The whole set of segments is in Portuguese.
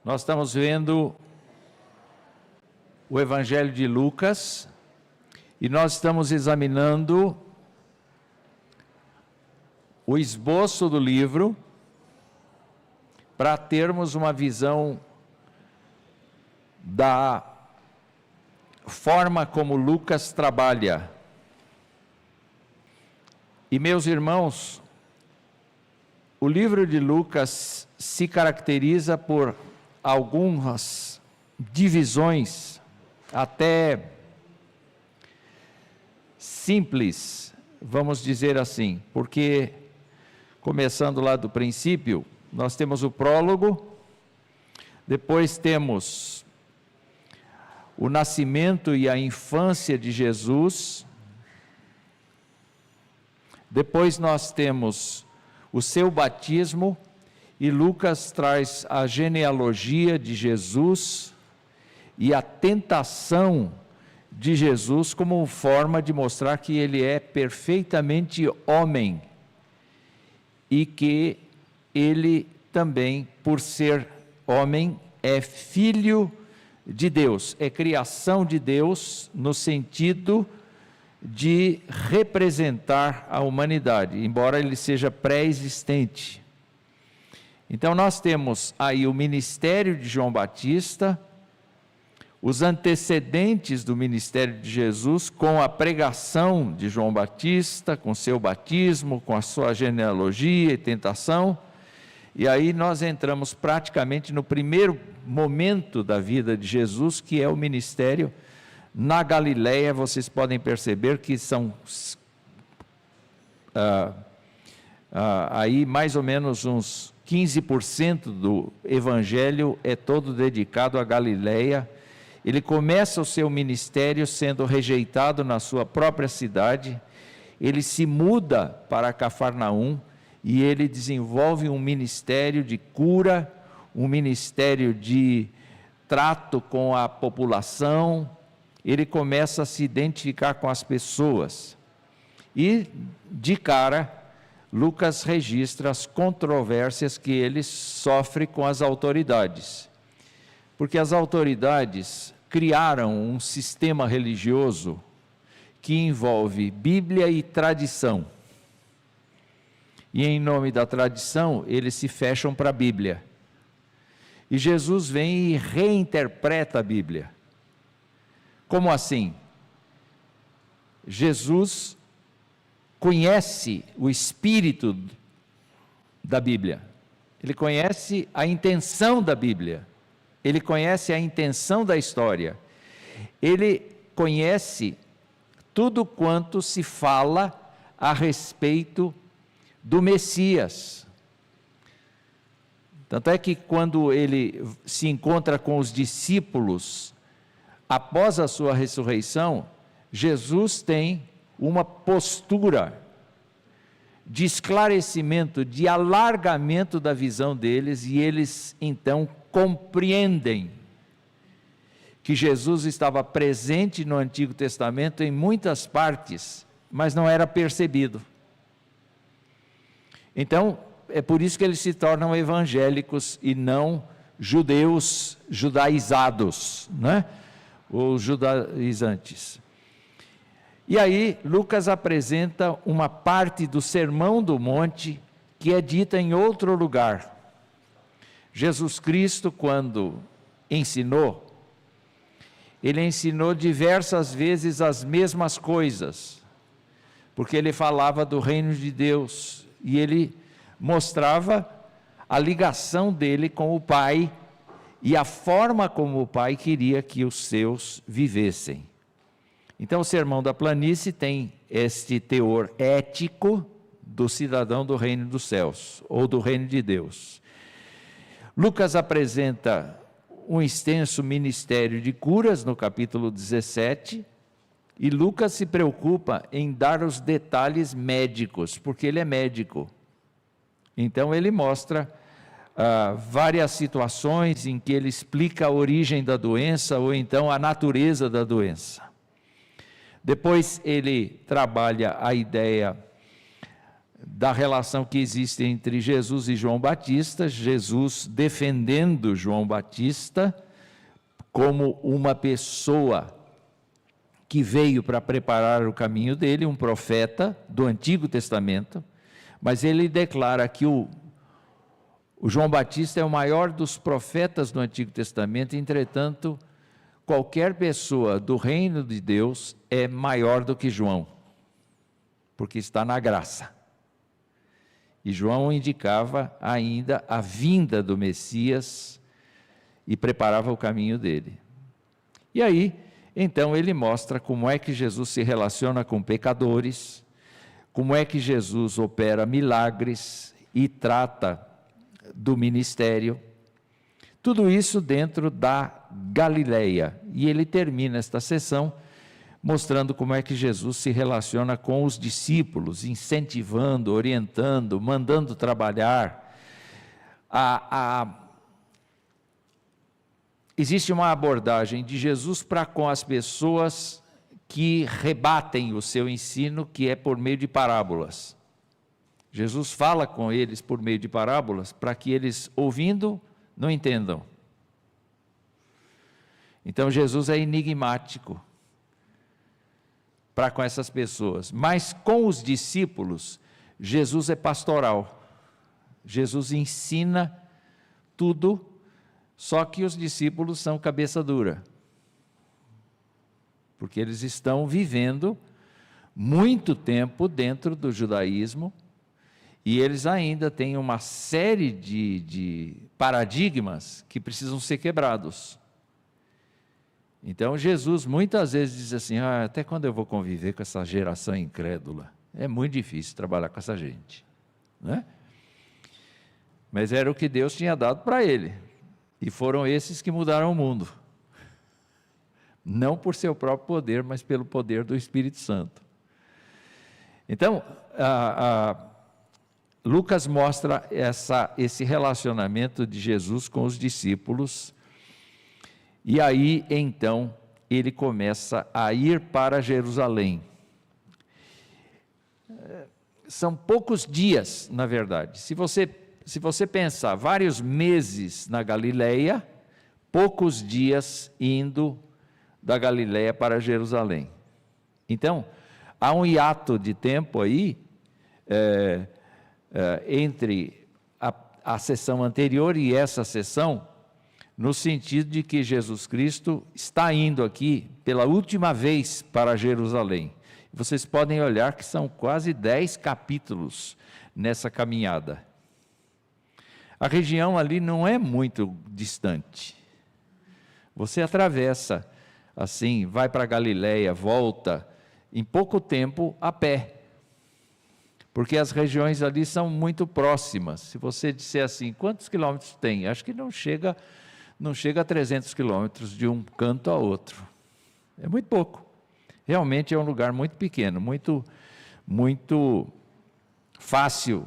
Nós estamos vendo o Evangelho de Lucas e nós estamos examinando o esboço do livro para termos uma visão da forma como Lucas trabalha. E meus irmãos, o livro de Lucas se caracteriza por algumas divisões até simples, vamos dizer assim, porque começando lá do princípio, nós temos o prólogo, depois temos o nascimento e a infância de Jesus, depois nós temos o seu batismo, e Lucas traz a genealogia de Jesus e a tentação de Jesus como forma de mostrar que ele é perfeitamente homem e que ele também, por ser homem, é filho de Deus, é criação de Deus no sentido de representar a humanidade, embora ele seja pré-existente. Então nós temos aí o ministério de João Batista, os antecedentes do ministério de Jesus, com a pregação de João Batista, com seu batismo, com a sua genealogia e tentação, e aí nós entramos praticamente no primeiro momento da vida de Jesus, que é o ministério na Galileia. Vocês podem perceber que são aí mais ou menos uns 15% do evangelho é todo dedicado à Galileia. Ele começa o seu ministério sendo rejeitado na sua própria cidade, ele se muda para Cafarnaum e ele desenvolve um ministério de cura, um ministério de trato com a população, ele começa a se identificar com as pessoas. E, de cara, Lucas registra as controvérsias que ele sofre com as autoridades. Porque as autoridades criaram um sistema religioso que envolve Bíblia e tradição. E em nome da tradição, eles se fecham para a Bíblia. E Jesus vem e reinterpreta a Bíblia. Como assim? Jesus conhece o espírito da Bíblia, ele conhece a intenção da Bíblia, ele conhece a intenção da história, ele conhece tudo quanto se fala a respeito do Messias. Tanto é que quando ele se encontra com os discípulos, após a sua ressurreição, Jesus tem uma postura de esclarecimento, de alargamento da visão deles, e eles então compreendem que Jesus estava presente no Antigo Testamento em muitas partes, mas não era percebido. Então, é por isso que eles se tornam evangélicos e não judeus judaizados, né? Ou judaizantes. E aí, Lucas apresenta uma parte do Sermão do Monte que é dita em outro lugar. Jesus Cristo, quando ensinou, ele ensinou diversas vezes as mesmas coisas, porque ele falava do reino de Deus, e ele mostrava a ligação dele com o Pai, e a forma como o Pai queria que os seus vivessem. Então o Sermão da Planície tem este teor ético do cidadão do reino dos céus, ou do reino de Deus. Lucas apresenta um extenso ministério de curas no capítulo 17, e Lucas se preocupa em dar os detalhes médicos, porque ele é médico. Então ele mostra várias situações em que ele explica a origem da doença, ou então a natureza da doença. Depois ele trabalha a ideia da relação que existe entre Jesus e João Batista, Jesus defendendo João Batista como uma pessoa que veio para preparar o caminho dele, um profeta do Antigo Testamento, mas ele declara que o João Batista é o maior dos profetas do Antigo Testamento, entretanto, qualquer pessoa do reino de Deus é maior do que João, porque está na graça. E João indicava ainda a vinda do Messias e preparava o caminho dele. E aí, então, ele mostra como é que Jesus se relaciona com pecadores, como é que Jesus opera milagres e trata do ministério, tudo isso dentro da Galileia. E ele termina esta sessão mostrando como é que Jesus se relaciona com os discípulos, incentivando, orientando, mandando trabalhar. Existe uma abordagem de Jesus para com as pessoas que rebatem o seu ensino, que é por meio de parábolas. Jesus fala com eles por meio de parábolas, para que eles, ouvindo, não entendam. Então Jesus é enigmático para com essas pessoas, mas com os discípulos, Jesus é pastoral. Jesus ensina tudo, só que os discípulos são cabeça dura, porque eles estão vivendo muito tempo dentro do judaísmo, e eles ainda têm uma série de paradigmas que precisam ser quebrados. Então Jesus muitas vezes diz assim, até quando eu vou conviver com essa geração incrédula? É muito difícil trabalhar com essa gente, né? Mas era o que Deus tinha dado para ele, e foram esses que mudaram o mundo, não por seu próprio poder, mas pelo poder do Espírito Santo. Então, Lucas mostra esse relacionamento de Jesus com os discípulos, e aí então ele começa a ir para Jerusalém. São poucos dias, na verdade. Se você pensar vários meses na Galileia, poucos dias indo da Galileia para Jerusalém. Então, há um hiato de tempo aí, entre a sessão anterior e essa sessão, no sentido de que Jesus Cristo está indo aqui pela última vez para Jerusalém. Vocês podem olhar que são quase 10 capítulos nessa caminhada. A região ali não é muito distante. Você atravessa, assim, vai para Galileia, volta, em pouco tempo a pé. Porque as regiões ali são muito próximas. Se você disser assim, quantos quilômetros tem? Acho que não chega a 300 quilômetros de um canto a outro. É muito pouco. Realmente é um lugar muito pequeno, muito fácil.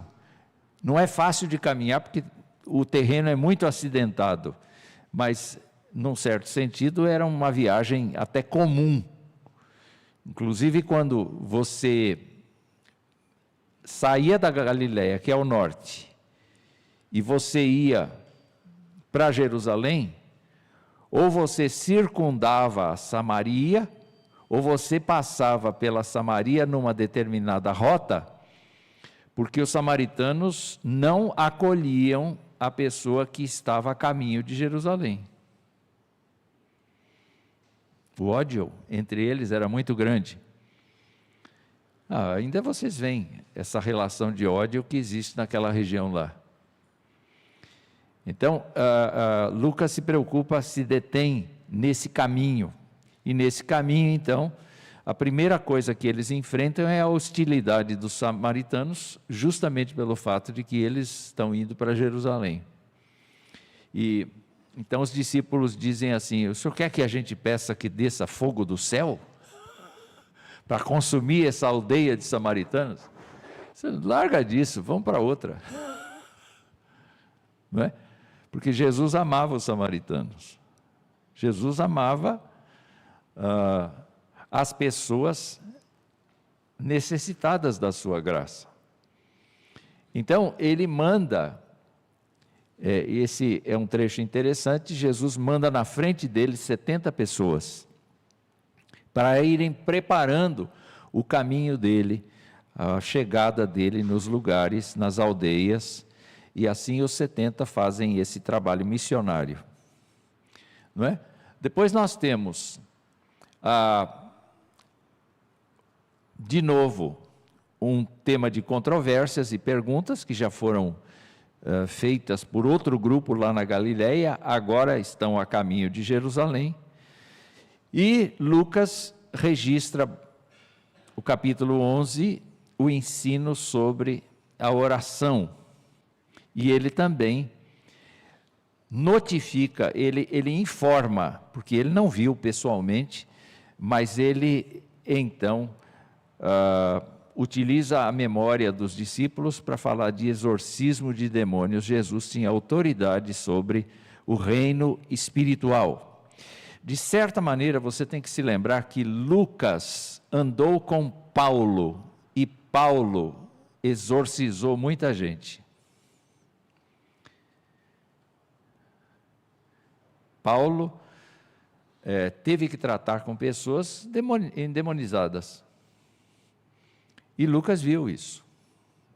Não é fácil de caminhar, porque o terreno é muito acidentado, mas, num certo sentido, era uma viagem até comum. Inclusive, quando você saía da Galileia, que é o norte, e você ia para Jerusalém, ou você circundava a Samaria, ou você passava pela Samaria numa determinada rota, porque os samaritanos não acolhiam a pessoa que estava a caminho de Jerusalém. O ódio entre eles era muito grande. Ainda vocês veem essa relação de ódio que existe naquela região lá. Então, Lucas se preocupa, se detém nesse caminho. E nesse caminho, então, a primeira coisa que eles enfrentam é a hostilidade dos samaritanos, justamente pelo fato de que eles estão indo para Jerusalém. E então os discípulos dizem assim, o senhor quer que a gente peça que desça fogo do céu para consumir essa aldeia de samaritanos? Você larga disso, vamos para outra. Não é? Porque Jesus amava os samaritanos. Jesus amava as pessoas necessitadas da sua graça. Então, ele manda, esse é um trecho interessante, Jesus manda na frente dele 70 pessoas, para irem preparando o caminho dele, a chegada dele nos lugares, nas aldeias, e assim os 70 fazem esse trabalho missionário. Não é? Depois nós temos, de novo, um tema de controvérsias e perguntas que já foram feitas por outro grupo lá na Galileia, agora estão a caminho de Jerusalém. E Lucas registra, o capítulo 11, o ensino sobre a oração. E ele também notifica, ele informa, porque ele não viu pessoalmente, mas ele então utiliza a memória dos discípulos para falar de exorcismo de demônios. Jesus tinha autoridade sobre o reino espiritual. De certa maneira, você tem que se lembrar que Lucas andou com Paulo, e Paulo exorcizou muita gente. Paulo teve que tratar com pessoas endemonizadas. E Lucas viu isso.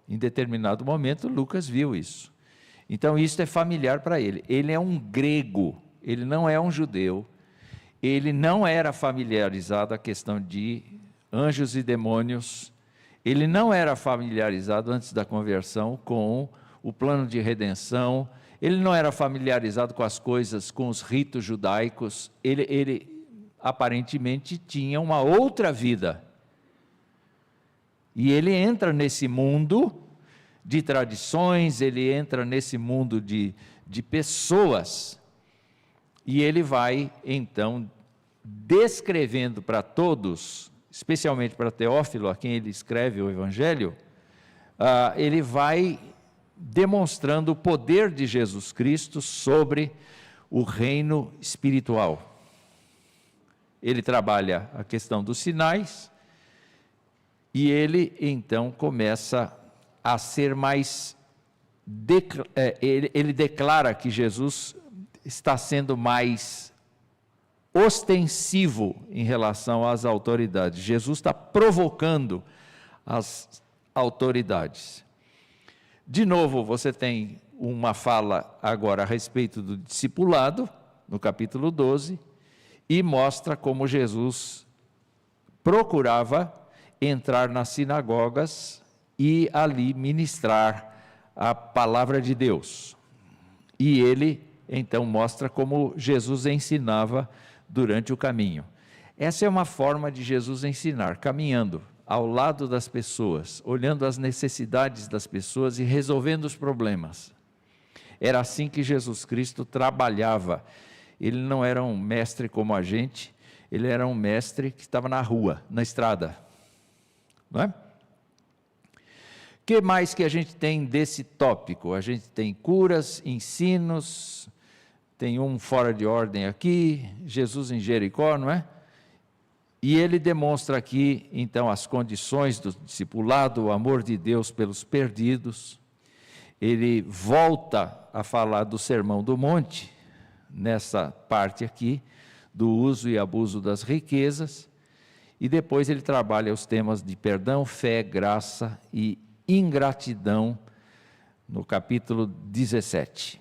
Em determinado momento, Lucas viu isso. Então, isso é familiar para ele. Ele é um grego, ele não é um judeu. Ele não era familiarizado com a questão de anjos e demônios. Ele não era familiarizado antes da conversão com o plano de redenção. Ele não era familiarizado com as coisas, com os ritos judaicos. Ele aparentemente tinha uma outra vida. E ele entra nesse mundo de tradições, ele entra nesse mundo de pessoas. E ele vai, então, descrevendo para todos, especialmente para Teófilo, a quem ele escreve o Evangelho, ele vai demonstrando o poder de Jesus Cristo sobre o reino espiritual. Ele trabalha a questão dos sinais, e ele, então, começa a ser mais... ele declara que Jesus está sendo mais ostensivo em relação às autoridades. Jesus está provocando as autoridades. De novo, você tem uma fala agora a respeito do discipulado, no capítulo 12, e mostra como Jesus procurava entrar nas sinagogas e ali ministrar a palavra de Deus. E ele, então, mostra como Jesus ensinava durante o caminho. Essa é uma forma de Jesus ensinar, caminhando ao lado das pessoas, olhando as necessidades das pessoas e resolvendo os problemas. Era assim que Jesus Cristo trabalhava. Ele não era um mestre como a gente, ele era um mestre que estava na rua, na estrada. Não é? O que mais que a gente tem desse tópico? A gente tem curas, ensinos, tem um fora de ordem aqui, Jesus em Jericó, não é? E ele demonstra aqui, então, as condições do discipulado, o amor de Deus pelos perdidos. Ele volta a falar do Sermão do Monte, nessa parte aqui, do uso e abuso das riquezas, e depois ele trabalha os temas de perdão, fé, graça e ingratidão, no capítulo 17.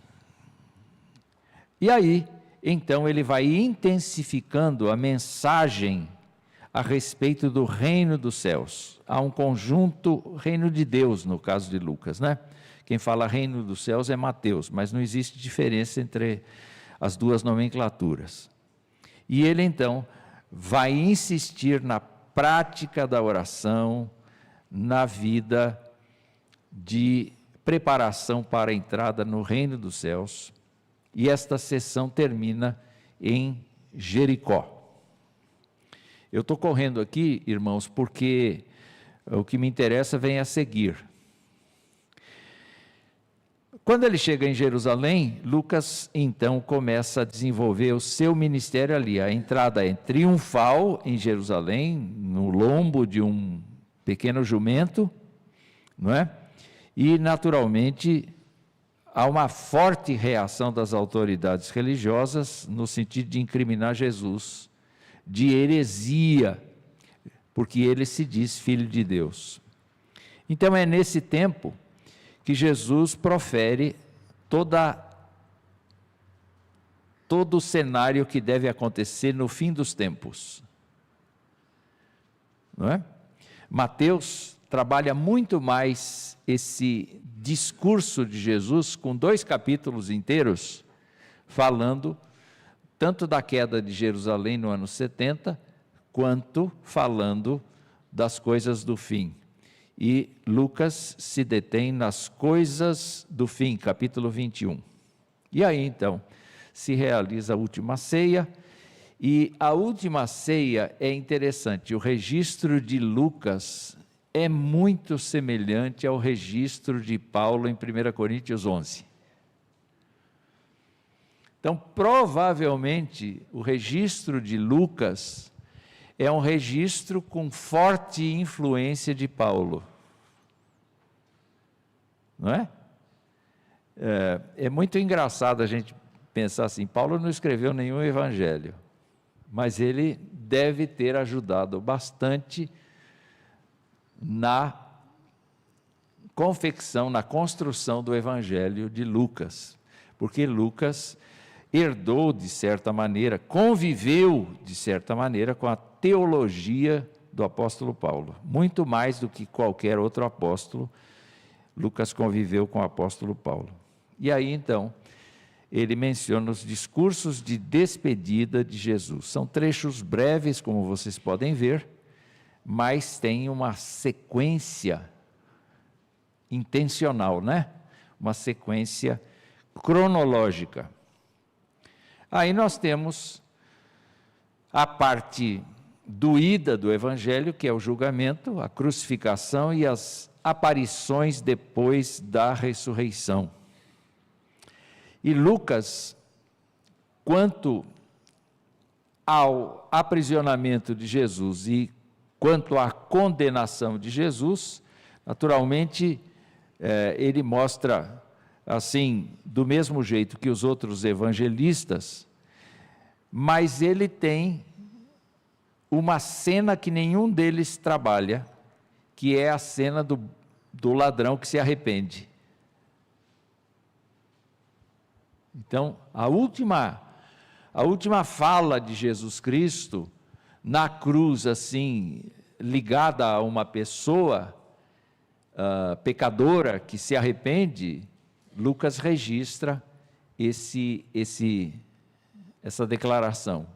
E aí, então, ele vai intensificando a mensagem a respeito do reino dos céus. Há um conjunto, reino de Deus, no caso de Lucas, né? Quem fala reino dos céus é Mateus, mas não existe diferença entre as duas nomenclaturas. E ele, então, vai insistir na prática da oração, na vida de preparação para a entrada no reino dos céus. E esta sessão termina em Jericó. Eu estou correndo aqui, irmãos, porque o que me interessa vem a seguir. Quando ele chega em Jerusalém, Lucas então começa a desenvolver o seu ministério ali. A entrada é triunfal em Jerusalém, no lombo de um pequeno jumento, não é? E, naturalmente, há uma forte reação das autoridades religiosas no sentido de incriminar Jesus de heresia, porque ele se diz filho de Deus. Então é nesse tempo que Jesus profere todo o cenário que deve acontecer no fim dos tempos. Não é? Mateus trabalha muito mais esse discurso de Jesus, com 2 capítulos inteiros, falando tanto da queda de Jerusalém no ano 70, quanto falando das coisas do fim. E Lucas se detém nas coisas do fim, capítulo 21. E aí então se realiza a última ceia, e a última ceia é interessante, o registro de Lucas é muito semelhante ao registro de Paulo em 1 Coríntios 11. Então, provavelmente, o registro de Lucas é um registro com forte influência de Paulo. Não é? É muito engraçado a gente pensar assim, Paulo não escreveu nenhum evangelho, mas ele deve ter ajudado bastante na confecção, na construção do evangelho de Lucas, porque Lucas herdou de certa maneira, conviveu de certa maneira com a teologia do apóstolo Paulo, muito mais do que qualquer outro apóstolo. Lucas conviveu com o apóstolo Paulo. E aí então, ele menciona os discursos de despedida de Jesus. São trechos breves, como vocês podem ver, mas tem uma sequência intencional, né? Uma sequência cronológica. Aí nós temos a parte doída do Evangelho, que é o julgamento, a crucificação e as aparições depois da ressurreição. E Lucas, quanto ao aprisionamento de Jesus e quanto à condenação de Jesus, naturalmente, ele mostra, assim, do mesmo jeito que os outros evangelistas, mas ele tem uma cena que nenhum deles trabalha, que é a cena do ladrão que se arrepende. Então, a última fala de Jesus Cristo na cruz, assim, ligada a uma pessoa pecadora que se arrepende, Lucas registra essa declaração.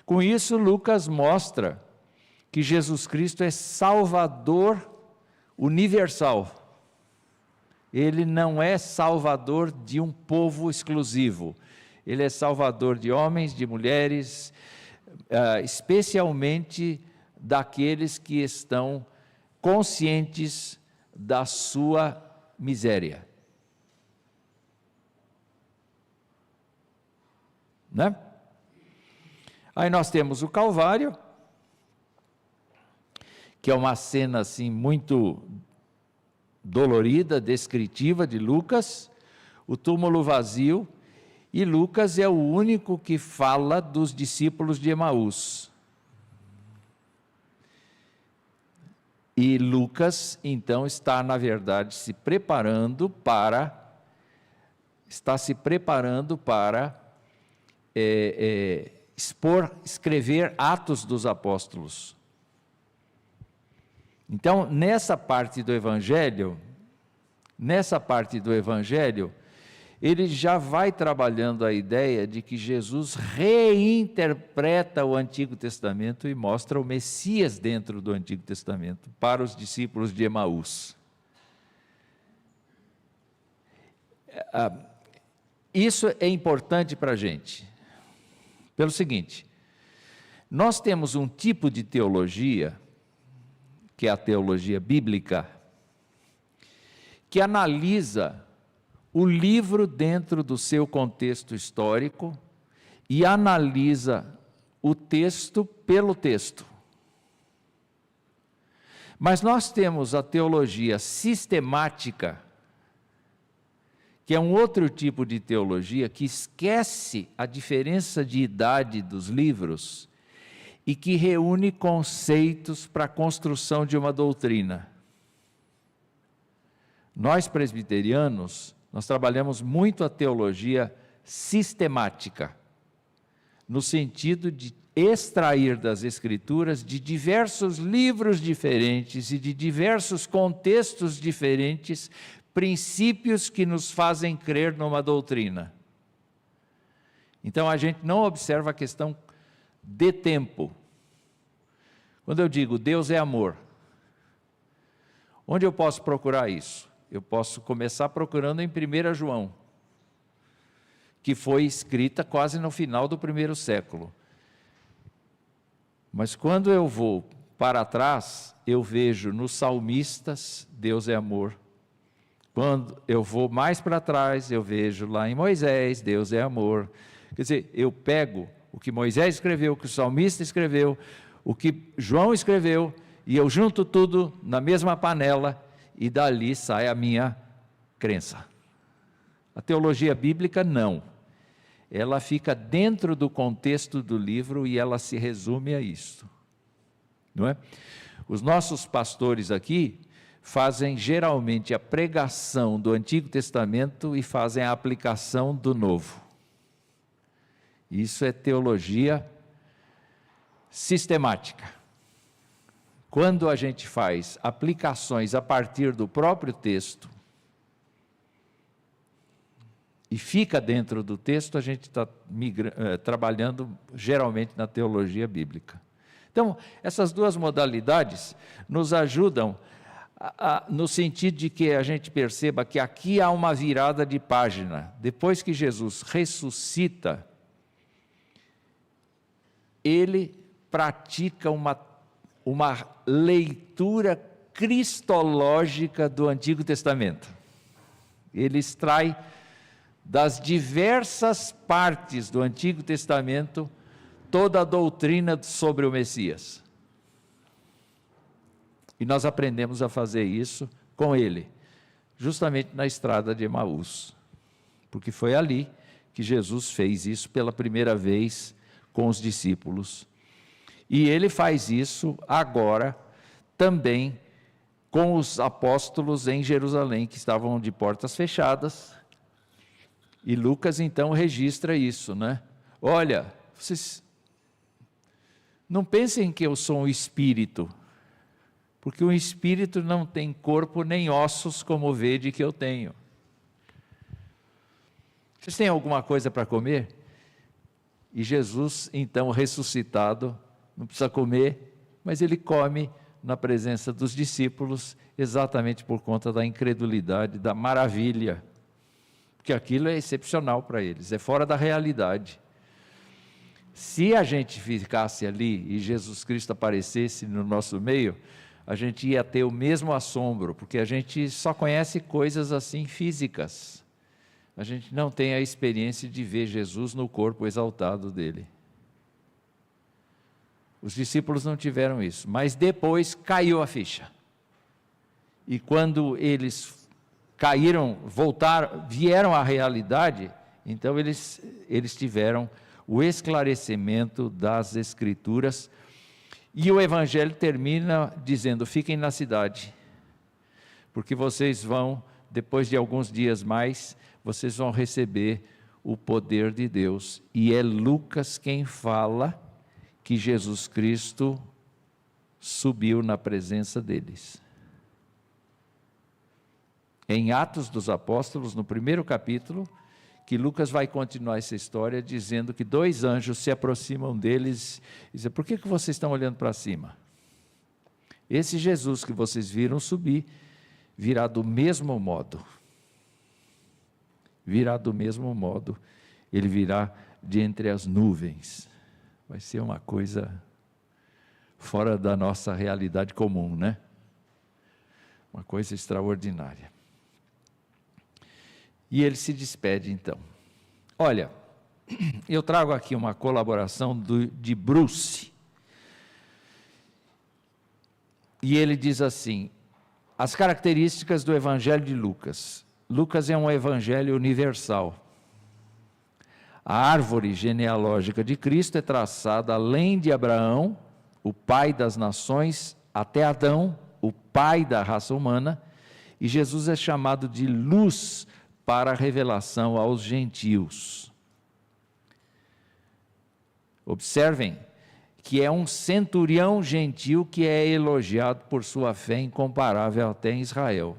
Com isso, Lucas mostra que Jesus Cristo é Salvador universal. Ele não é Salvador de um povo exclusivo. Ele é Salvador de homens, de mulheres, especialmente daqueles que estão conscientes da sua miséria. Né? Aí nós temos o Calvário, que é uma cena assim muito dolorida, descritiva de Lucas, o túmulo vazio, e Lucas é o único que fala dos discípulos de Emaús. E Lucas, então, está, na verdade, se preparando para escrever Atos dos Apóstolos. Então, nessa parte do Evangelho, ele já vai trabalhando a ideia de que Jesus reinterpreta o Antigo Testamento e mostra o Messias dentro do Antigo Testamento para os discípulos de Emaús. Isso é importante para a gente, pelo seguinte: nós temos um tipo de teologia, que é a teologia bíblica, que analisa o livro dentro do seu contexto histórico e analisa o texto pelo texto. Mas nós temos a teologia sistemática, que é um outro tipo de teologia que esquece a diferença de idade dos livros e que reúne conceitos para a construção de uma doutrina. Nós presbiterianos, nós trabalhamos muito a teologia sistemática, no sentido de extrair das Escrituras, de diversos livros diferentes e de diversos contextos diferentes, princípios que nos fazem crer numa doutrina. Então a gente não observa a questão de tempo. Quando eu digo Deus é amor, onde eu posso procurar isso? Eu posso começar procurando em 1 João, que foi escrita quase no final do primeiro século. Mas quando eu vou para trás, eu vejo nos salmistas, Deus é amor. Quando eu vou mais para trás, eu vejo lá em Moisés, Deus é amor. Quer dizer, eu pego o que Moisés escreveu, o que o salmista escreveu, o que João escreveu, e eu junto tudo na mesma panela, e dali sai a minha crença. A teologia bíblica não. Ela fica dentro do contexto do livro e ela se resume a isso. Não é? Os nossos pastores aqui fazem geralmente a pregação do Antigo Testamento e fazem a aplicação do Novo. Isso é teologia sistemática. Quando a gente faz aplicações a partir do próprio texto e fica dentro do texto, a gente está trabalhando geralmente na teologia bíblica. Então, essas duas modalidades nos ajudam no sentido de que a gente perceba que aqui há uma virada de página. Depois que Jesus ressuscita, ele pratica uma leitura cristológica do Antigo Testamento. Ele extrai das diversas partes do Antigo Testamento toda a doutrina sobre o Messias. E nós aprendemos a fazer isso com ele, justamente na estrada de Emaús, porque foi ali que Jesus fez isso pela primeira vez com os discípulos. E ele faz isso agora também com os apóstolos em Jerusalém, que estavam de portas fechadas. E Lucas então registra isso, né? Olha, vocês não pensem que eu sou um espírito, porque um espírito não tem corpo nem ossos como vede que eu tenho. Vocês têm alguma coisa para comer? E Jesus, então ressuscitado, não precisa comer, mas ele come na presença dos discípulos, exatamente por conta da incredulidade, da maravilha, porque aquilo é excepcional para eles, é fora da realidade. Se a gente ficasse ali e Jesus Cristo aparecesse no nosso meio, a gente ia ter o mesmo assombro, porque a gente só conhece coisas assim físicas, a gente não tem a experiência de ver Jesus no corpo exaltado dele. Os discípulos não tiveram isso, mas depois caiu a ficha. E quando eles caíram, vieram à realidade, então eles tiveram o esclarecimento das Escrituras. E o Evangelho termina dizendo: fiquem na cidade, porque vocês vão, depois de alguns dias mais, vocês vão receber o poder de Deus. E é Lucas quem fala que Jesus Cristo subiu na presença deles. Em Atos dos Apóstolos, no primeiro capítulo, que Lucas vai continuar essa história dizendo que 2 anjos se aproximam deles e dizem: por que vocês estão olhando para cima? Esse Jesus que vocês viram subir, virá do mesmo modo. Virá do mesmo modo, ele virá de entre as nuvens. Vai ser uma coisa fora da nossa realidade comum, né? Uma coisa extraordinária. E ele se despede então. Olha, eu trago aqui uma colaboração de Bruce. E ele diz assim: as características do Evangelho de Lucas. Lucas é um evangelho universal. A árvore genealógica de Cristo é traçada além de Abraão, o pai das nações, até Adão, o pai da raça humana, e Jesus é chamado de luz para a revelação aos gentios. Observem que é um centurião gentil que é elogiado por sua fé incomparável até em Israel.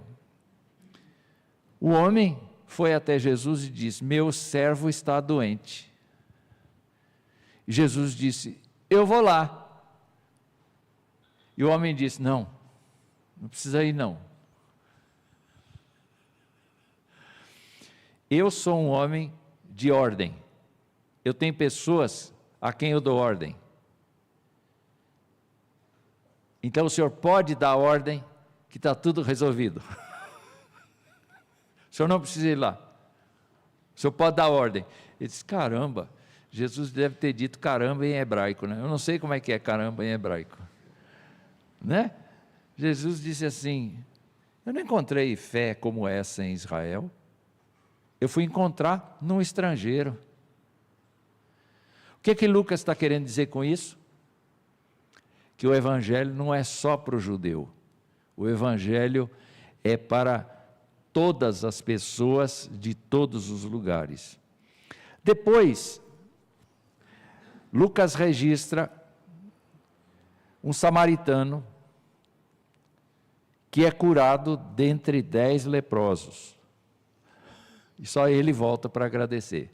O homem foi até Jesus e disse: meu servo está doente. Jesus disse: eu vou lá. E o homem disse: não precisa ir não. Eu sou um homem de ordem. Eu tenho pessoas a quem eu dou ordem. Então o senhor pode dar ordem que está tudo resolvido. O senhor não precisa ir lá. O senhor pode dar ordem. Ele disse: caramba, Jesus deve ter dito caramba em hebraico, né? Eu não sei como é que é caramba em hebraico, né? Jesus disse assim: eu não encontrei fé como essa em Israel. Eu fui encontrar num estrangeiro. O que Lucas está querendo dizer com isso? Que o evangelho não é só para o judeu. O evangelho é para todas as pessoas de todos os lugares. Depois, Lucas registra um samaritano que é curado dentre 10 leprosos. E só ele volta para agradecer.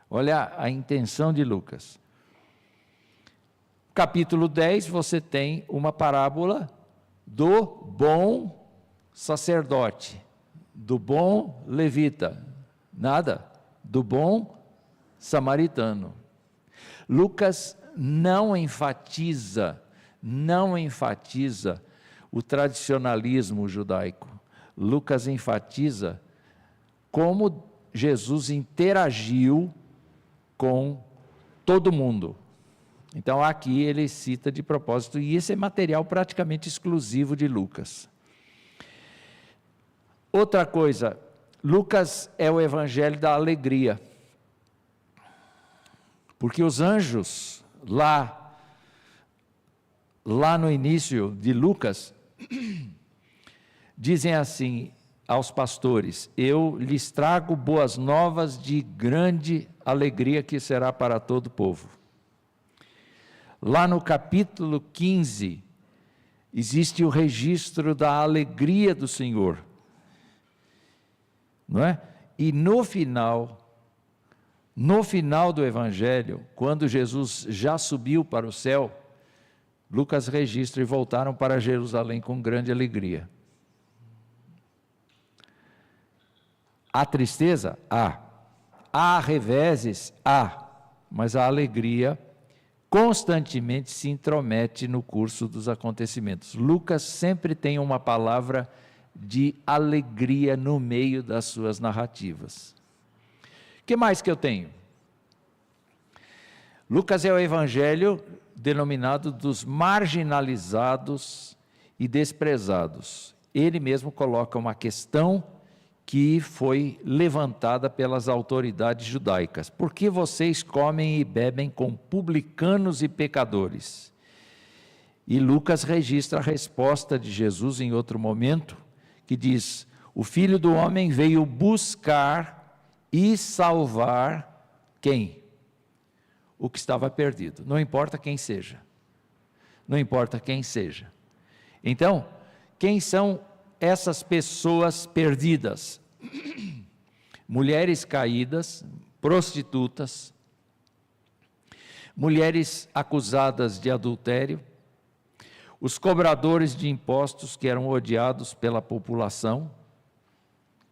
Olha a intenção de Lucas. Capítulo 10, você tem uma parábola do bom sacerdote, do bom levita, nada, do bom samaritano. Lucas não enfatiza o tradicionalismo judaico. Lucas enfatiza como Jesus interagiu com todo mundo. Então aqui ele cita de propósito, e esse é material praticamente exclusivo de Lucas. Outra coisa, Lucas é o evangelho da alegria, porque os anjos lá no início de Lucas dizem assim aos pastores: eu lhes trago boas novas de grande alegria que será para todo o povo. Lá no capítulo 15, existe o registro da alegria do Senhor, não é? E no final do evangelho, quando Jesus já subiu para o céu, Lucas registra: e voltaram para Jerusalém com grande alegria. Há tristeza? Há. Há reveses? Há. Mas a alegria constantemente se intromete no curso dos acontecimentos. Lucas sempre tem uma palavra de alegria no meio das suas narrativas. O que mais que eu tenho? Lucas é o evangelho denominado dos marginalizados e desprezados. Ele mesmo coloca uma questão que foi levantada pelas autoridades judaicas: por que vocês comem e bebem com publicanos e pecadores? E Lucas registra a resposta de Jesus em outro momento, que diz: o Filho do Homem veio buscar e salvar quem? O que estava perdido. Não importa quem seja. Não importa quem seja. Então, quem são essas pessoas perdidas? Mulheres caídas, prostitutas, mulheres acusadas de adultério, os cobradores de impostos que eram odiados pela população,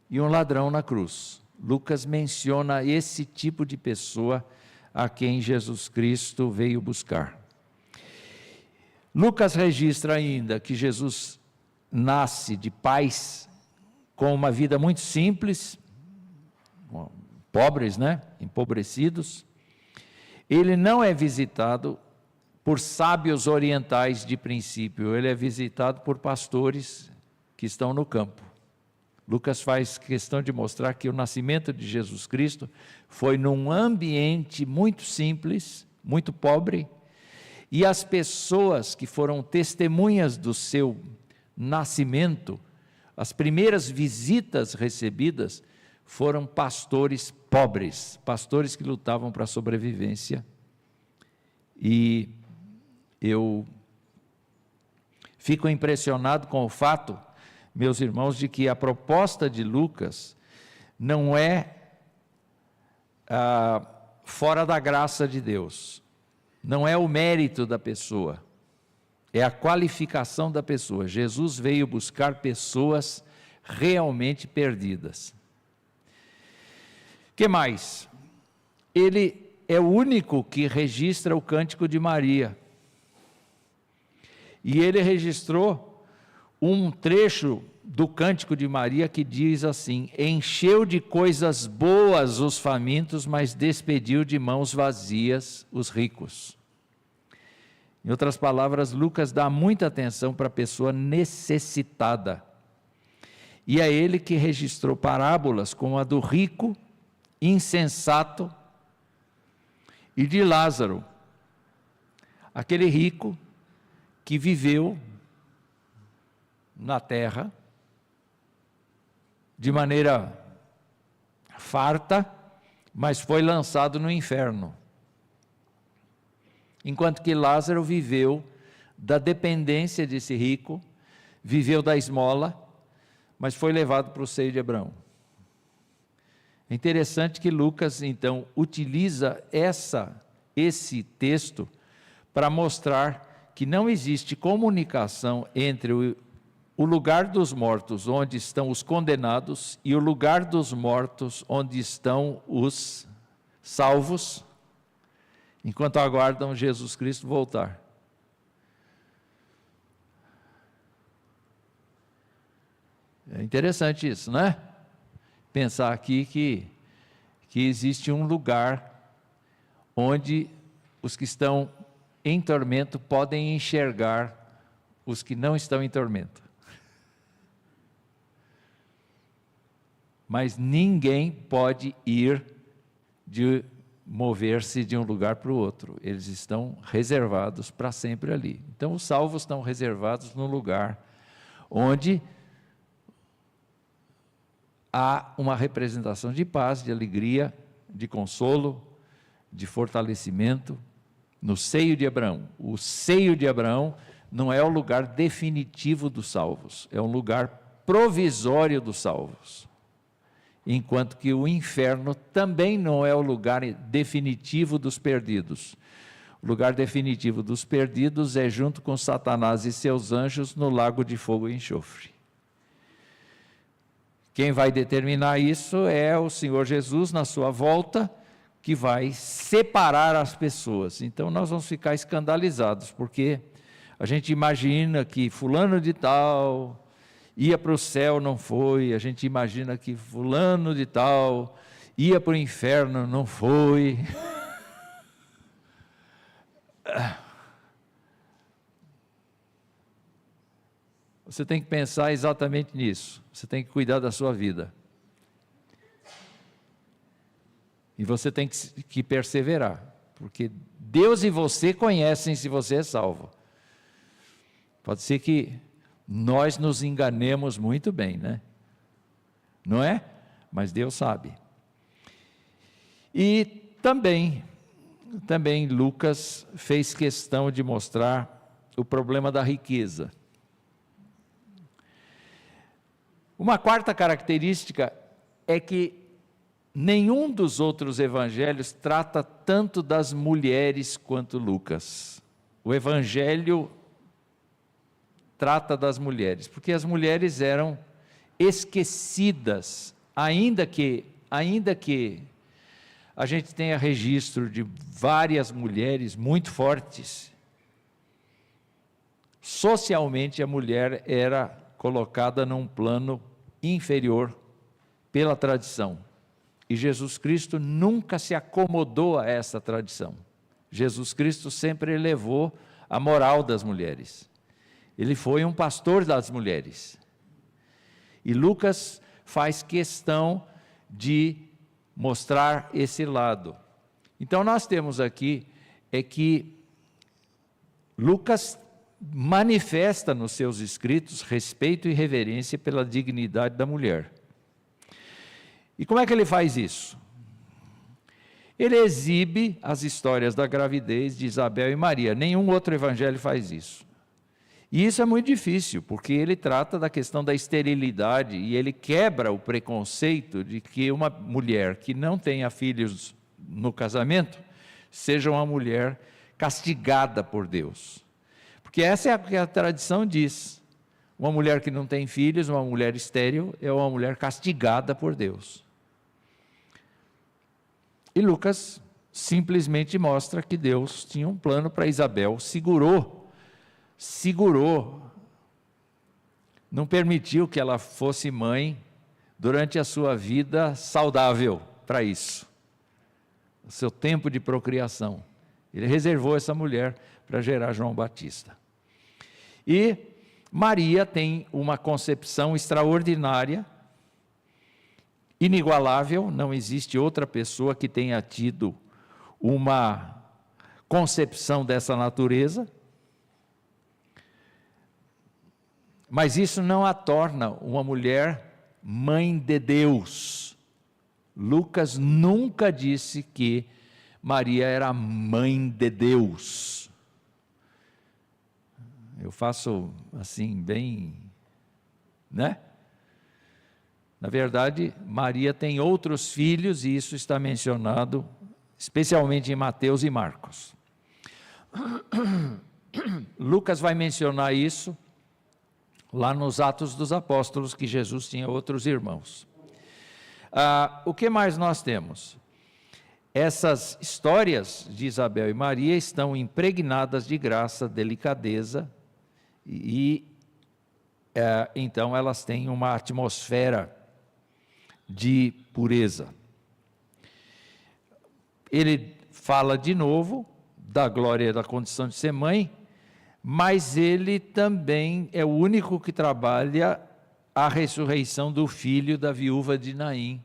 e um ladrão na cruz. Lucas menciona esse tipo de pessoa a quem Jesus Cristo veio buscar. Lucas registra ainda que Jesus nasce de pais com uma vida muito simples, pobres, né? Empobrecidos. Ele não é visitado por sábios orientais de princípio, ele é visitado por pastores que estão no campo. Lucas faz questão de mostrar que o nascimento de Jesus Cristo foi num ambiente muito simples, muito pobre, e as pessoas que foram testemunhas do seu nascimento, as primeiras visitas recebidas, foram pastores pobres, pastores que lutavam para a sobrevivência. E eu fico impressionado com o fato, meus irmãos, de que a proposta de Lucas não é fora da graça de Deus, não é o mérito da pessoa, é a qualificação da pessoa. Jesus veio buscar pessoas realmente perdidas. O que mais? Ele é o único que registra o cântico de Maria. E ele registrou um trecho do cântico de Maria que diz assim: encheu de coisas boas os famintos, mas despediu de mãos vazias os ricos. Em outras palavras, Lucas dá muita atenção para a pessoa necessitada. E é ele que registrou parábolas como a do rico insensato e de Lázaro, aquele rico que viveu na terra de maneira farta, mas foi lançado no inferno, enquanto que Lázaro viveu da dependência desse rico, viveu da esmola, mas foi levado para o seio de Abraão. É interessante que Lucas, então, utiliza esse texto para mostrar que não existe comunicação entre o lugar dos mortos, onde estão os condenados, e o lugar dos mortos, onde estão os salvos, enquanto aguardam Jesus Cristo voltar. É interessante isso, não é? Pensar aqui que existe um lugar onde os que estão em tormento podem enxergar os que não estão em tormento. Mas ninguém pode mover-se de um lugar para o outro. Eles estão reservados para sempre ali. Então os salvos estão reservados no lugar onde há uma representação de paz, de alegria, de consolo, de fortalecimento, no seio de Abraão. O seio de Abraão não é o lugar definitivo dos salvos, é um lugar provisório dos salvos. Enquanto que o inferno também não é o lugar definitivo dos perdidos. O lugar definitivo dos perdidos é junto com Satanás e seus anjos no lago de fogo e enxofre. Quem vai determinar isso é o Senhor Jesus na sua volta, que vai separar as pessoas. Então nós vamos ficar escandalizados, porque a gente imagina que fulano de tal ia para o céu, não foi. A gente imagina que fulano de tal ia para o inferno, não foi. Você tem que pensar exatamente nisso. Você tem que cuidar da sua vida. E você tem que perseverar, porque Deus e você conhecem se você é salvo. Pode ser que nós nos enganemos muito bem, né? Não é? Mas Deus sabe. E também Lucas fez questão de mostrar o problema da riqueza. Uma quarta característica é que nenhum dos outros evangelhos trata tanto das mulheres quanto Lucas. O evangelho trata das mulheres, porque as mulheres eram esquecidas, ainda que a gente tenha registro de várias mulheres muito fortes. Socialmente a mulher era colocada num plano inferior pela tradição. E Jesus Cristo nunca se acomodou a essa tradição. Jesus Cristo sempre elevou a moral das mulheres. Ele foi um pastor das mulheres. E Lucas faz questão de mostrar esse lado. Então nós temos aqui que Lucas manifesta nos seus escritos respeito e reverência pela dignidade da mulher. E como é que ele faz isso? Ele exibe as histórias da gravidez de Isabel e Maria. Nenhum outro evangelho faz isso. E isso é muito difícil, porque ele trata da questão da esterilidade e ele quebra o preconceito de que uma mulher que não tenha filhos no casamento seja uma mulher castigada por Deus. Porque essa é o que a tradição diz. Uma mulher que não tem filhos, uma mulher estéril, é uma mulher castigada por Deus. E Lucas simplesmente mostra que Deus tinha um plano para Isabel, segurou, não permitiu que ela fosse mãe durante a sua vida saudável para isso, o seu tempo de procriação. Ele reservou essa mulher para gerar João Batista. E Maria tem uma concepção extraordinária, inigualável, não existe outra pessoa que tenha tido uma concepção dessa natureza, mas isso não a torna uma mulher mãe de Deus. Lucas nunca disse que Maria era mãe de Deus. Eu faço assim, bem, né? Na verdade, Maria tem outros filhos, e isso está mencionado, especialmente em Mateus e Marcos. Lucas vai mencionar isso lá nos Atos dos Apóstolos, que Jesus tinha outros irmãos. O que mais nós temos? Essas histórias de Isabel e Maria estão impregnadas de graça, delicadeza, então elas têm uma atmosfera de pureza. Ele fala de novo da glória da condição de ser mãe, mas ele também é o único que trabalha a ressurreição do filho da viúva de Naim,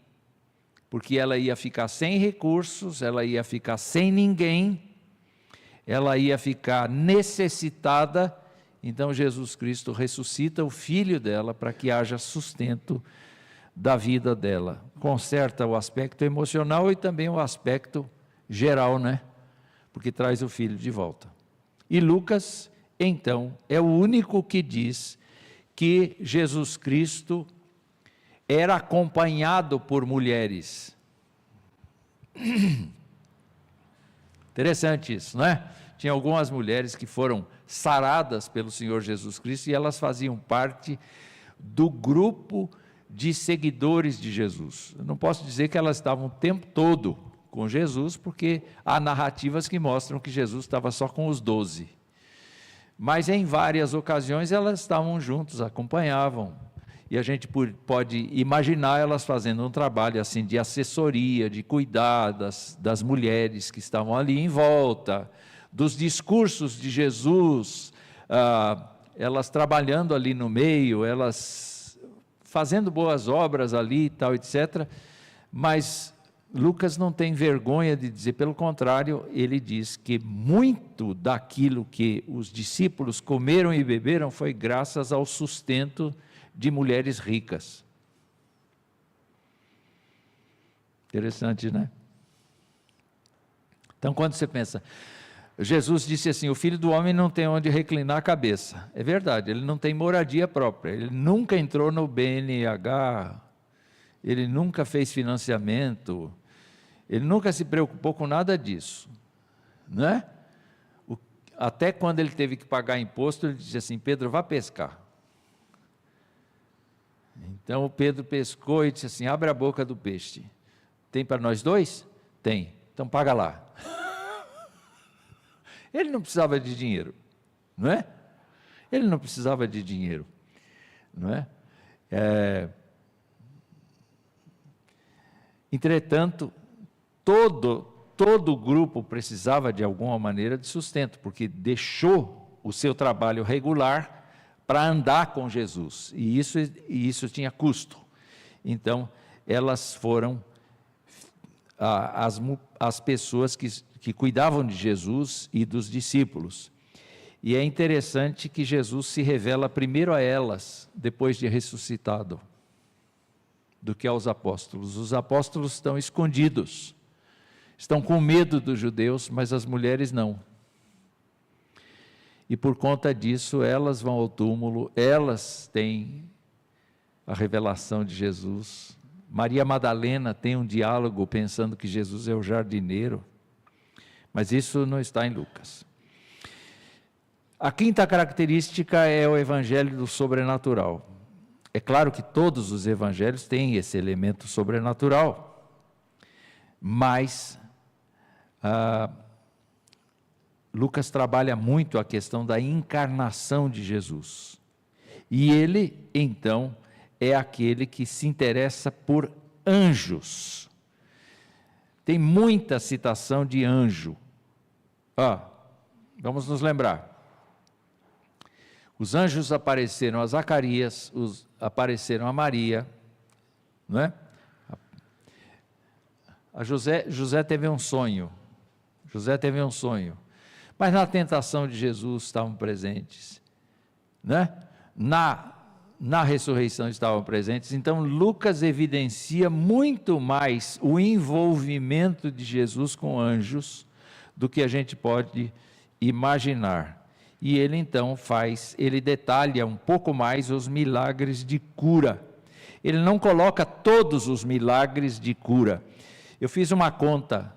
porque ela ia ficar sem recursos, ela ia ficar sem ninguém, ela ia ficar necessitada. Então Jesus Cristo ressuscita o filho dela para que haja sustento da vida dela. Conserta o aspecto emocional e também o aspecto geral, né? Porque traz o filho de volta. E Lucas, então, é o único que diz que Jesus Cristo era acompanhado por mulheres. Interessante isso, não é? Tinha algumas mulheres que foram saradas pelo Senhor Jesus Cristo e elas faziam parte do grupo de seguidores de Jesus. Eu não posso dizer que elas estavam o tempo todo com Jesus, porque há narrativas que mostram que Jesus estava só com os 12. Mas em várias ocasiões elas estavam juntos, acompanhavam. E a gente pode imaginar elas fazendo um trabalho assim de assessoria, de cuidar das mulheres que estavam ali em volta, dos discursos de Jesus, elas trabalhando ali no meio, elas fazendo boas obras ali e tal, etc. Mas Lucas não tem vergonha de dizer, pelo contrário, ele diz que muito daquilo que os discípulos comeram e beberam foi graças ao sustento de mulheres ricas. Interessante, né? Então, quando você pensa, Jesus disse assim, o Filho do Homem não tem onde reclinar a cabeça. É verdade, ele não tem moradia própria, ele nunca entrou no BNH, ele nunca fez financiamento, ele nunca se preocupou com nada disso, não é? Até quando ele teve que pagar imposto, ele disse assim, Pedro, vá pescar. Então o Pedro pescou e disse assim, abre a boca do peixe. Tem para nós dois? Tem, então paga lá. Ele não precisava de dinheiro, não é? Ele não precisava de dinheiro, não é? Entretanto, todo o grupo precisava de alguma maneira de sustento, porque deixou o seu trabalho regular para andar com Jesus, e isso tinha custo. Então, elas foram as pessoas que cuidavam de Jesus e dos discípulos. E é interessante que Jesus se revela primeiro a elas, depois de ressuscitado, do que aos apóstolos. Os apóstolos estão escondidos, estão com medo dos judeus, mas as mulheres não. E por conta disso, elas vão ao túmulo, elas têm a revelação de Jesus. Maria Madalena tem um diálogo pensando que Jesus é o jardineiro, mas isso não está em Lucas. A quinta característica é o evangelho do sobrenatural. É claro que todos os evangelhos têm esse elemento sobrenatural, mas Lucas trabalha muito a questão da encarnação de Jesus. E ele, então, é aquele que se interessa por anjos. Tem muita citação de anjo. Vamos nos lembrar. Os anjos apareceram a Zacarias, apareceram a Maria, não é? A José teve um sonho. Mas na tentação de Jesus estavam presentes, né? Na ressurreição estavam presentes. Então Lucas evidencia muito mais o envolvimento de Jesus com anjos do que a gente pode imaginar. E ele então ele detalha um pouco mais os milagres de cura. Ele não coloca todos os milagres de cura. Eu fiz uma conta.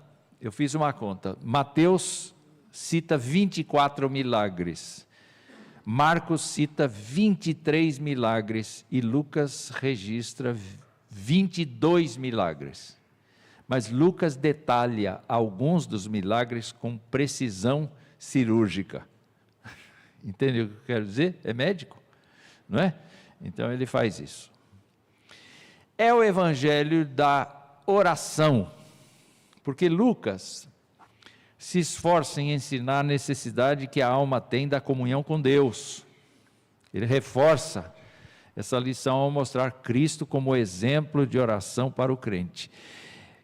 Mateus cita 24 milagres. Marcos cita 23 milagres e Lucas registra 22 milagres. Mas Lucas detalha alguns dos milagres com precisão cirúrgica. Entende o que eu quero dizer? É médico, não é? Então ele faz isso. É o evangelho da oração, porque Lucas se esforça em ensinar a necessidade que a alma tem da comunhão com Deus. Ele reforça essa lição ao mostrar Cristo como exemplo de oração para o crente.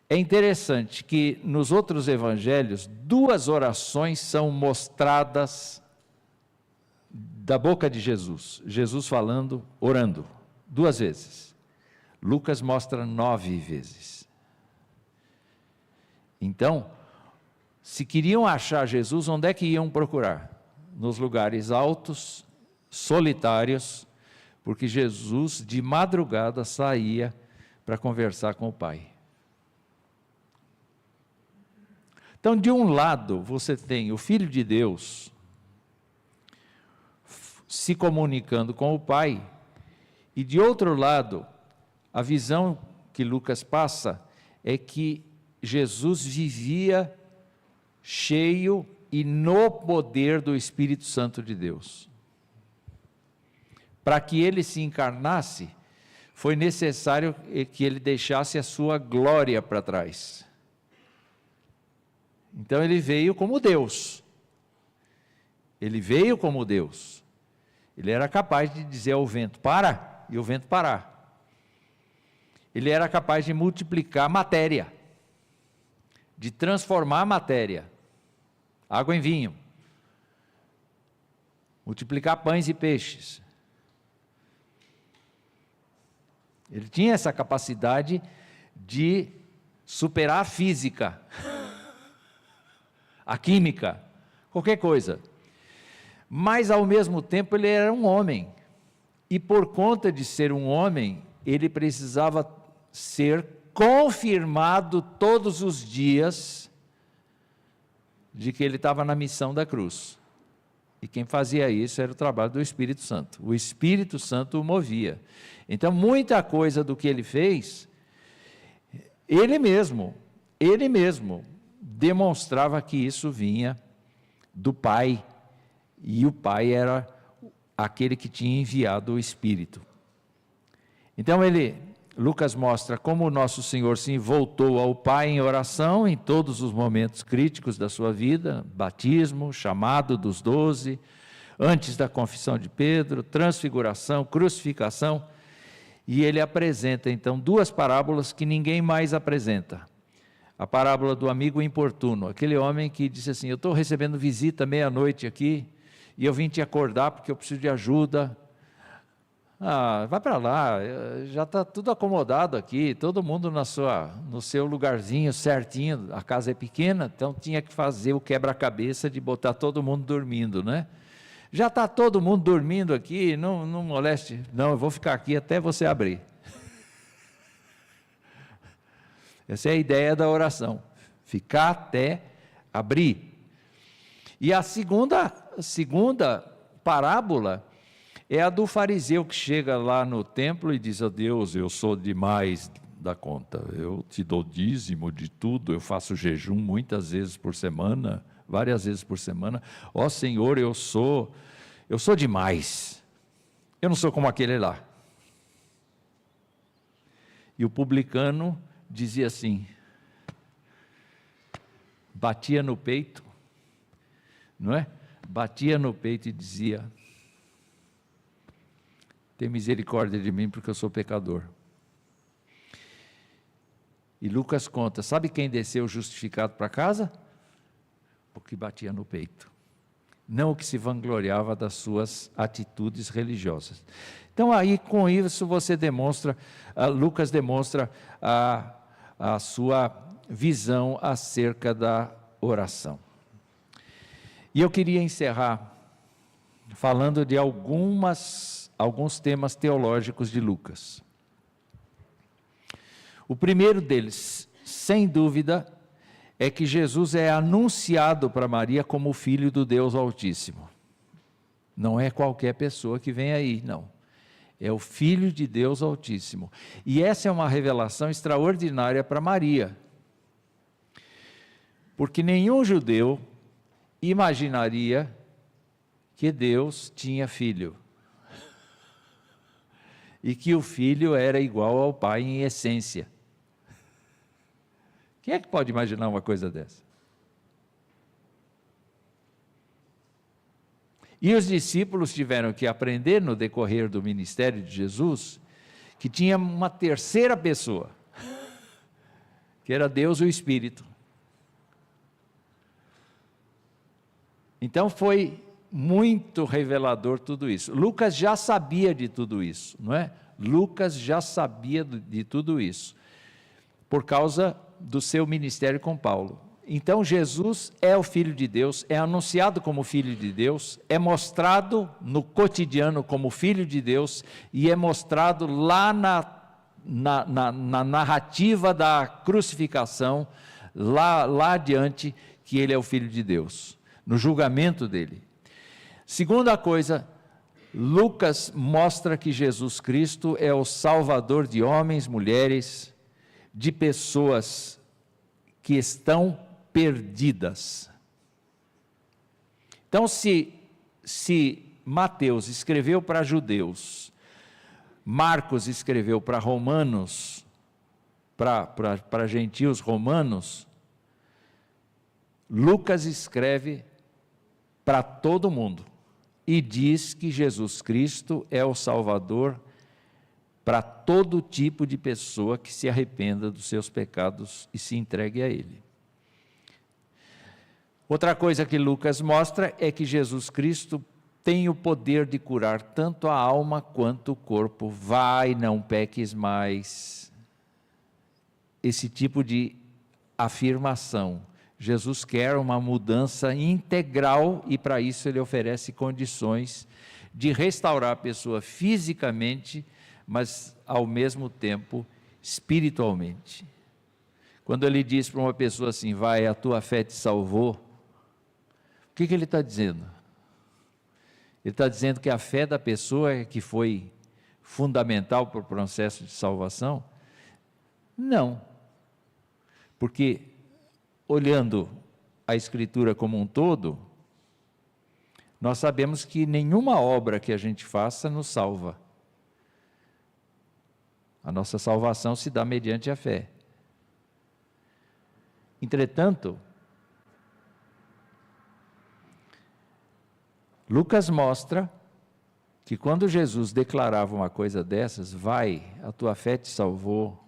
É interessante que nos outros evangelhos, 2 orações são mostradas da boca de Jesus. Jesus falando, orando, 2 vezes. Lucas mostra 9 vezes. Então, se queriam achar Jesus, onde é que iam procurar? Nos lugares altos, solitários, porque Jesus de madrugada saía para conversar com o Pai. Então, de um lado, você tem o Filho de Deus se comunicando com o Pai, e de outro lado, a visão que Lucas passa é que Jesus vivia cheio e no poder do Espírito Santo de Deus. Para que ele se encarnasse, foi necessário que ele deixasse a sua glória para trás. Então ele veio como Deus. Ele era capaz de dizer ao vento, para, e o vento parar. Ele era capaz de multiplicar matéria, de transformar a matéria, água em vinho, multiplicar pães e peixes. Ele tinha essa capacidade de superar a física, a química, qualquer coisa. Mas ao mesmo tempo ele era um homem, e por conta de ser um homem, ele precisava ser confirmado todos os dias de que ele estava na missão da cruz. E quem fazia isso era o trabalho do Espírito Santo. O Espírito Santo o movia. Então muita coisa do que ele fez, ele mesmo demonstrava que isso vinha do Pai. E o Pai era aquele que tinha enviado o Espírito. Então ele Lucas mostra como o nosso Senhor se voltou ao Pai em oração em todos os momentos críticos da sua vida: batismo, chamado dos 12, antes da confissão de Pedro, transfiguração, crucificação. E ele apresenta então duas parábolas que ninguém mais apresenta. A parábola do amigo importuno, aquele homem que disse assim: eu estou recebendo visita meia-noite aqui, e eu vim te acordar porque eu preciso de ajuda. Vai para lá, já está tudo acomodado aqui, todo mundo no seu lugarzinho certinho, a casa é pequena, então tinha que fazer o quebra-cabeça de botar todo mundo dormindo, né? Já está todo mundo dormindo aqui, não moleste, não, eu vou ficar aqui até você abrir. Essa é a ideia da oração, ficar até abrir. E a segunda parábola é a do fariseu que chega lá no templo e diz: Deus, eu sou demais da conta, eu te dou dízimo de tudo, eu faço jejum muitas vezes por semana, várias vezes por semana. Senhor, eu sou demais, eu não sou como aquele lá. E o publicano dizia assim, batia no peito, não é? Batia no peito e dizia: tem misericórdia de mim porque eu sou pecador. E Lucas conta, sabe quem desceu justificado para casa? O que batia no peito, não o que se vangloriava das suas atitudes religiosas. Então aí com isso você demonstra, Lucas demonstra a sua visão acerca da oração. E eu queria encerrar falando de alguns temas teológicos de Lucas. O primeiro deles, sem dúvida, é que Jesus é anunciado para Maria como o Filho do Deus Altíssimo. Não é qualquer pessoa que vem aí, não. É o Filho de Deus Altíssimo. E essa é uma revelação extraordinária para Maria. Porque nenhum judeu imaginaria que Deus tinha filho. E que o filho era igual ao pai em essência. Quem é que pode imaginar uma coisa dessa? E os discípulos tiveram que aprender no decorrer do ministério de Jesus, que tinha uma terceira pessoa, que era Deus o Espírito. Então foi muito revelador tudo isso. Lucas já sabia de tudo isso, não é? Lucas já sabia de tudo isso, por causa do seu ministério com Paulo. Então Jesus é o Filho de Deus, é anunciado como Filho de Deus, é mostrado no cotidiano como Filho de Deus, e é mostrado lá na narrativa da crucificação, lá adiante, que ele é o Filho de Deus, no julgamento dele. Segunda coisa, Lucas mostra que Jesus Cristo é o Salvador de homens, mulheres, de pessoas que estão perdidas. Então, se Mateus escreveu para judeus, Marcos escreveu para romanos, para gentios romanos, Lucas escreve para todo mundo e diz que Jesus Cristo é o Salvador para todo tipo de pessoa que se arrependa dos seus pecados e se entregue a Ele. Outra coisa que Lucas mostra é que Jesus Cristo tem o poder de curar tanto a alma quanto o corpo. Vai, não peques mais. Esse tipo de afirmação. Jesus quer uma mudança integral e para isso ele oferece condições de restaurar a pessoa fisicamente, mas ao mesmo tempo espiritualmente. Quando ele diz para uma pessoa assim, vai, a tua fé te salvou, o que ele está dizendo? Ele está dizendo que a fé da pessoa é que foi fundamental para o processo de salvação? Não, porque olhando a Escritura como um todo, nós sabemos que nenhuma obra que a gente faça nos salva. A nossa salvação se dá mediante a fé. Entretanto, Lucas mostra que quando Jesus declarava uma coisa dessas, vai, a tua fé te salvou,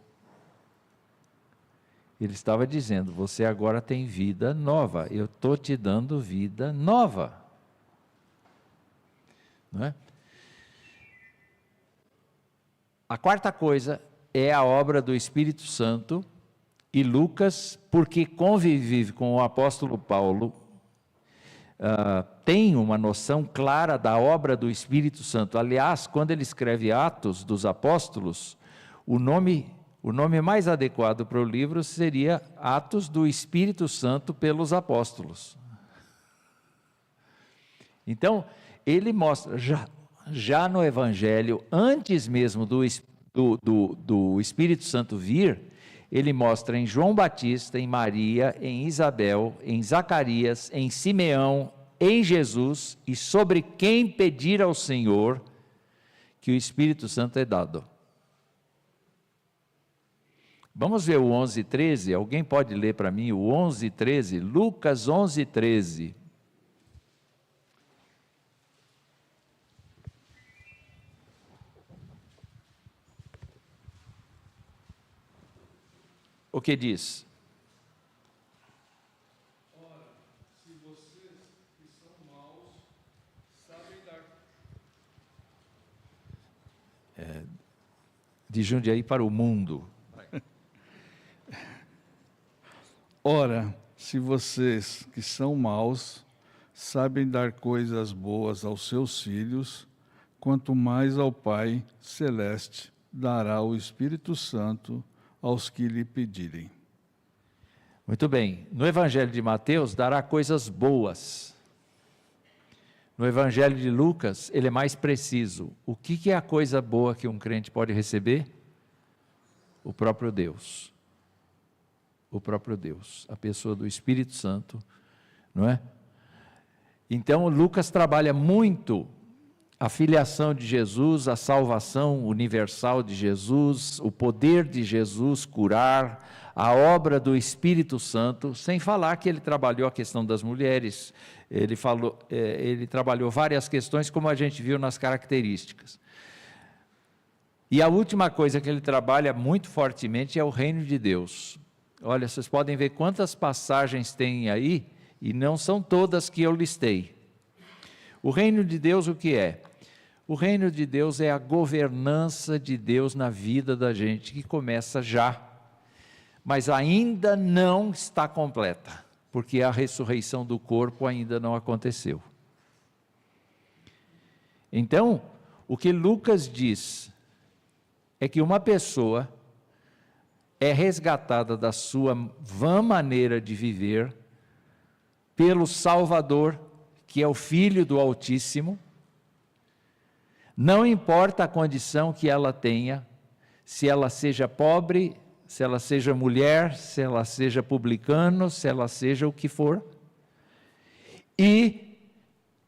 ele estava dizendo, você agora tem vida nova, eu estou te dando vida nova. Não é? A quarta coisa é a obra do Espírito Santo, e Lucas, porque convive com o apóstolo Paulo, tem uma noção clara da obra do Espírito Santo. Aliás, quando ele escreve Atos dos Apóstolos, o nome mais adequado para o livro seria Atos do Espírito Santo pelos Apóstolos. Então, ele mostra, já no Evangelho, antes mesmo do Espírito Santo vir, ele mostra em João Batista, em Maria, em Isabel, em Zacarias, em Simeão, em Jesus, e sobre quem pedir ao Senhor que o Espírito Santo é dado. Vamos ver o 11:13, alguém pode ler para mim o 11:13, Lucas 11:13. O que diz? Ora, se vocês que são maus sabem dar... De Jundiaí para o mundo. Ora, se vocês que são maus sabem dar coisas boas aos seus filhos, quanto mais ao Pai Celeste dará o Espírito Santo aos que lhe pedirem. Muito bem, no Evangelho de Mateus dará coisas boas. No Evangelho de Lucas, ele é mais preciso. O que é a coisa boa que um crente pode receber? O próprio Deus. O próprio Deus, a pessoa do Espírito Santo, não é? Então, Lucas trabalha muito a filiação de Jesus, a salvação universal de Jesus, o poder de Jesus curar, a obra do Espírito Santo, sem falar que ele trabalhou a questão das mulheres, ele trabalhou várias questões, como a gente viu nas características. E a última coisa que ele trabalha muito fortemente é o reino de Deus. Olha, vocês podem ver quantas passagens tem aí, e não são todas que eu listei. O reino de Deus o que é? O reino de Deus é a governança de Deus na vida da gente, que começa já, mas ainda não está completa, porque a ressurreição do corpo ainda não aconteceu. Então, o que Lucas diz é que uma pessoa é resgatada da sua vã maneira de viver pelo Salvador, que é o Filho do Altíssimo. Não importa a condição que ela tenha, se ela seja pobre, se ela seja mulher, se ela seja publicano, se ela seja o que for. E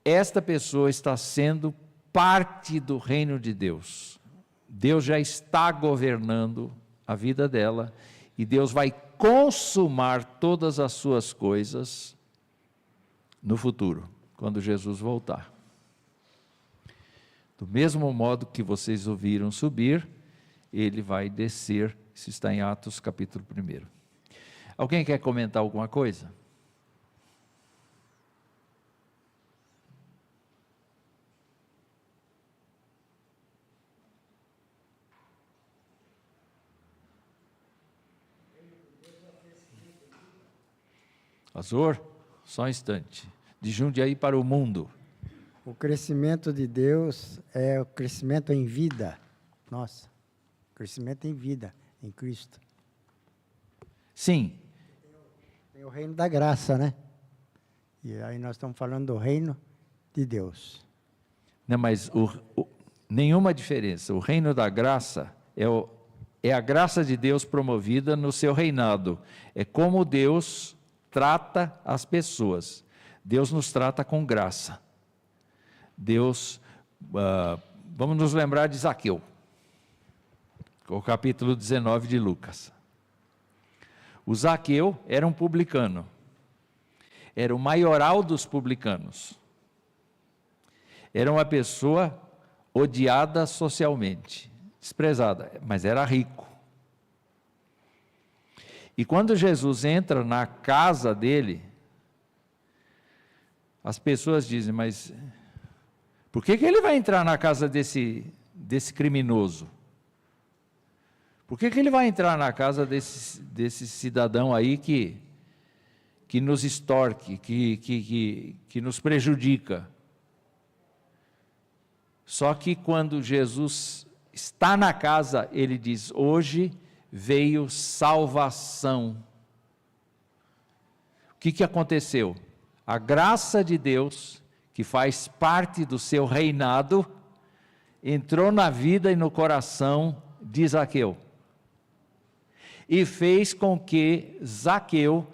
esta pessoa está sendo parte do reino de Deus. Deus já está governando a vida dela, e Deus vai consumar todas as suas coisas no futuro, quando Jesus voltar. Do mesmo modo que vocês ouviram subir, ele vai descer. Isso está em Atos capítulo 1. Alguém quer comentar alguma coisa? Azor, só um instante. De Jundiaí para o mundo. O crescimento de Deus é o crescimento em vida. Nossa, crescimento em vida, em Cristo. Sim. Tem o reino da graça, né? E aí nós estamos falando do reino de Deus. Não, mas nenhuma diferença. O reino da graça é a graça de Deus promovida no seu reinado. É como Deus trata as pessoas. Deus nos trata com graça. Deus, vamos nos lembrar de Zaqueu. o capítulo 19 de Lucas. O Zaqueu era um publicano, era o maioral dos publicanos, era uma pessoa odiada socialmente, desprezada, mas era rico. E quando Jesus entra na casa dele, as pessoas dizem, mas por que ele vai entrar na casa desse criminoso? Por que ele vai entrar na casa desse cidadão aí que nos extorque, que nos prejudica? Só que quando Jesus está na casa, ele diz, hoje veio salvação. O que aconteceu? A graça de Deus, que faz parte do seu reinado, entrou na vida e no coração de Zaqueu. E fez com que Zaqueu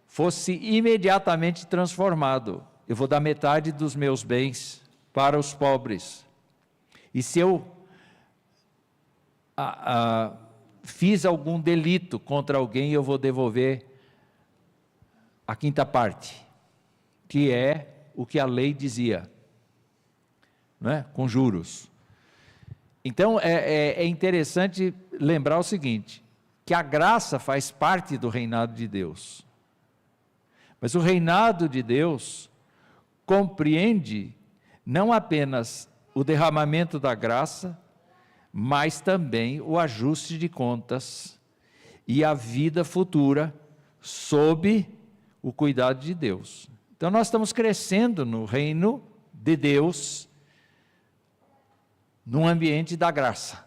fosse imediatamente transformado. Eu vou dar metade dos meus bens para os pobres. E se eu fiz algum delito contra alguém, eu vou devolver a quinta parte, que é o que a lei dizia, não é? Com juros. Então, é interessante lembrar o seguinte, que a graça faz parte do reinado de Deus. Mas o reinado de Deus compreende não apenas o derramamento da graça, mas também o ajuste de contas e a vida futura sob o cuidado de Deus. Então nós estamos crescendo no reino de Deus, num ambiente da graça.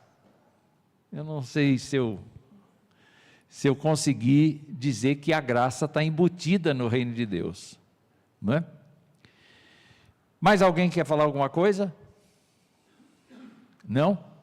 Eu não sei se eu conseguir dizer que a graça está embutida no reino de Deus, não é? Mais alguém quer falar alguma coisa? Não?